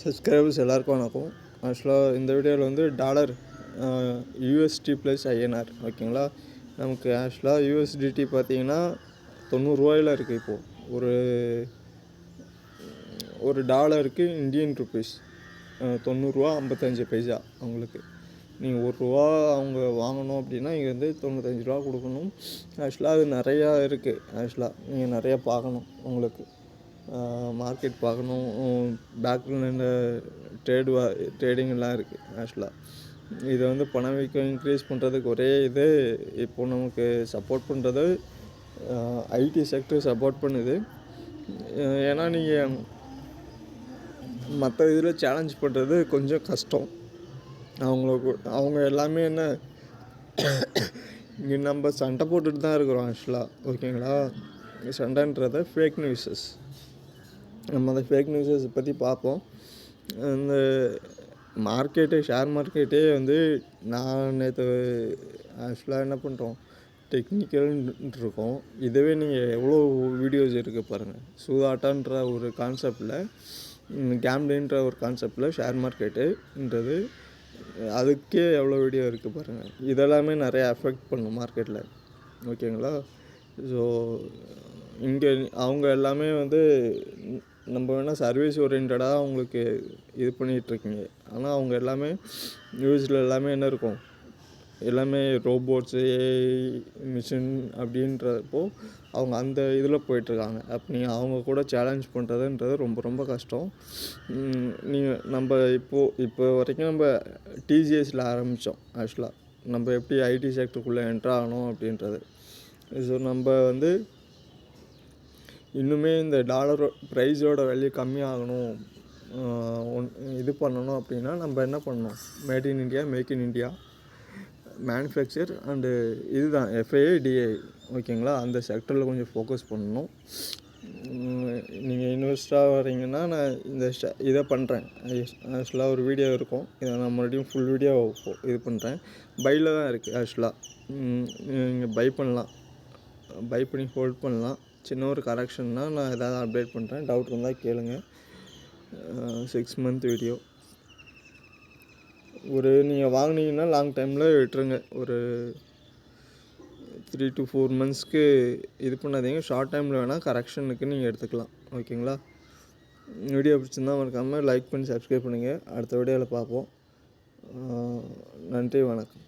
Subscribers எல்லாருக்கும் வணக்கம். ஆக்சுவலாக இந்த வீடியோவில் வந்து டாலர் யூஎஸ்டி ப்ளஸ் ஐஎன்ஆர் ஓகேங்களா. நமக்கு ஆக்சுவலாக யூஎஸ்டிடி பார்த்தீங்கன்னா 90 ரூபாயில் இருக்குது. இப்போது ஒரு டாலருக்கு இந்தியன் ருபீஸ் 90 ரூபா 55 பைசா. அவங்களுக்கு நீங்கள் ₹1 அவங்க வாங்கணும் அப்படின்னா இங்கே வந்து 95 ரூபா கொடுக்கணும். ஆக்சுவலாக அது நிறையா இருக்குது. ஆக்சுவலாக நீங்கள் நிறையா பார்க்கணும். உங்களுக்கு மார்க்கெட் பார்க்கணும், பேக்ரவுண்டில் ட்ரேடிங்லாம் இருக்குது. ஆக்சுவலாக இதை வந்து பணவீக்கம் இன்க்ரீஸ் பண்ணுறதுக்கு ஒரே இது இப்போது நமக்கு சப்போர்ட் பண்ணுறது ஐடி செக்டர் சப்போர்ட் பண்ணுது. ஏன்னா நீங்கள் மற்ற இதில் சேலஞ்ச் பண்ணுறது கொஞ்சம் கஷ்டம். அவங்க எல்லாமே என்ன இங்கே நம்ம சண்டை போட்டுட்டு தான் இருக்கிறோம். ஆக்சுவலாக ஓகேங்களா, சண்டைன்றதை ஃபேக் நியூஸஸ். நம்ம அந்த ஃபேக் நியூஸஸ் பற்றி பார்ப்போம். இந்த ஷேர் மார்க்கெட்டே வந்து நான் நேற்று ஆக்சுவலாக என்ன பண்ணுறோம், டெக்னிக்கல்ன்ட்டு இருக்கோம். இதுவே நீங்கள் எவ்வளோ வீடியோஸ் இருக்குது பாருங்கள். சூதாட்டன்ற ஒரு கான்செப்டில், கேம்லின்ற ஒரு கான்செப்டில் ஷேர் மார்க்கெட்டுன்றது அதுக்கே எவ்வளோ வீடியோ இருக்குது பாருங்கள். இதெல்லாமே நிறையா அஃபெக்ட் பண்ணும் மார்க்கெட்டில் ஓகேங்களா. ஸோ இங்கே அவங்க எல்லாமே வந்து நம்ம வேணால் சர்வீஸ் ஓரியன்டாக அவங்களுக்கு இது பண்ணிகிட்ருக்கீங்க. ஆனால் அவங்க எல்லாமே நியூஸில் எல்லாமே என்ன இருக்கும், எல்லாமே ரோபோட்ஸு, ஏஐ, மிஷின் அப்படின்றப்போ அவங்க அந்த இதில் போயிட்டுருக்காங்க. அப்போ நீங்கள் அவங்க கூட சேலஞ்ச் பண்ணுறதுன்றது ரொம்ப ரொம்ப கஷ்டம். நம்ம இப்போ வரைக்கும் நம்ம டிஜிஎஸில் ஆரம்பித்தோம். ஆக்சுவலாக நம்ம எப்படி ஐடி செக்டருக்குள்ளே என்ட்ரு ஆகணும் அப்படின்றது. ஸோ நம்ம வந்து இன்னுமே இந்த டாலர் ப்ரைஸோட வேல்யூ கம்மியாகணும், இது பண்ணணும் அப்படின்னா நம்ம என்ன பண்ணணும், made in India, make in India, manufacture and இதுதான் எஃப்ஐஐ டிஐ ஓகேங்களா. அந்த செக்டரில் கொஞ்சம் ஃபோக்கஸ் பண்ணணும். நீங்கள் இன்வெஸ்டாக வரீங்கன்னா நான் இதை பண்ணுறேன். ஆக்சுவலாக ஒரு வீடியோ இருக்கும், இதை நான் மறுபடியும் ஃபுல் வீடியோ இது பண்ணுறேன். பையில் தான் இருக்குது. ஆக்சுவலாக நீங்கள் பை பண்ணலாம், பை பண்ணி ஹோல்ட் பண்ணலாம். சின்ன ஒரு கரெக்ஷன்னால் நான் எதாவது அப்டேட் பண்ணுறேன். டவுட் இருந்தால் கேளுங்க. 6 மந்த் வீடியோ. நீங்கள் வாங்கினீங்கன்னா லாங் டைமில் விட்டுருங்க. ஒரு 3 to 4 மந்த்ஸ்க்கு இது பண்ணாதீங்க. ஷார்ட் டைமில் வேணால் கரெக்ஷனுக்கு நீங்கள் எடுத்துக்கலாம் ஓகேங்களா. வீடியோ பிடிச்சிருந்தால் மறக்காமல் லைக் பண்ணி சப்ஸ்கிரைப் பண்ணுங்கள். அடுத்த வீடியோவில் பார்ப்போம். நன்றி, வணக்கம்.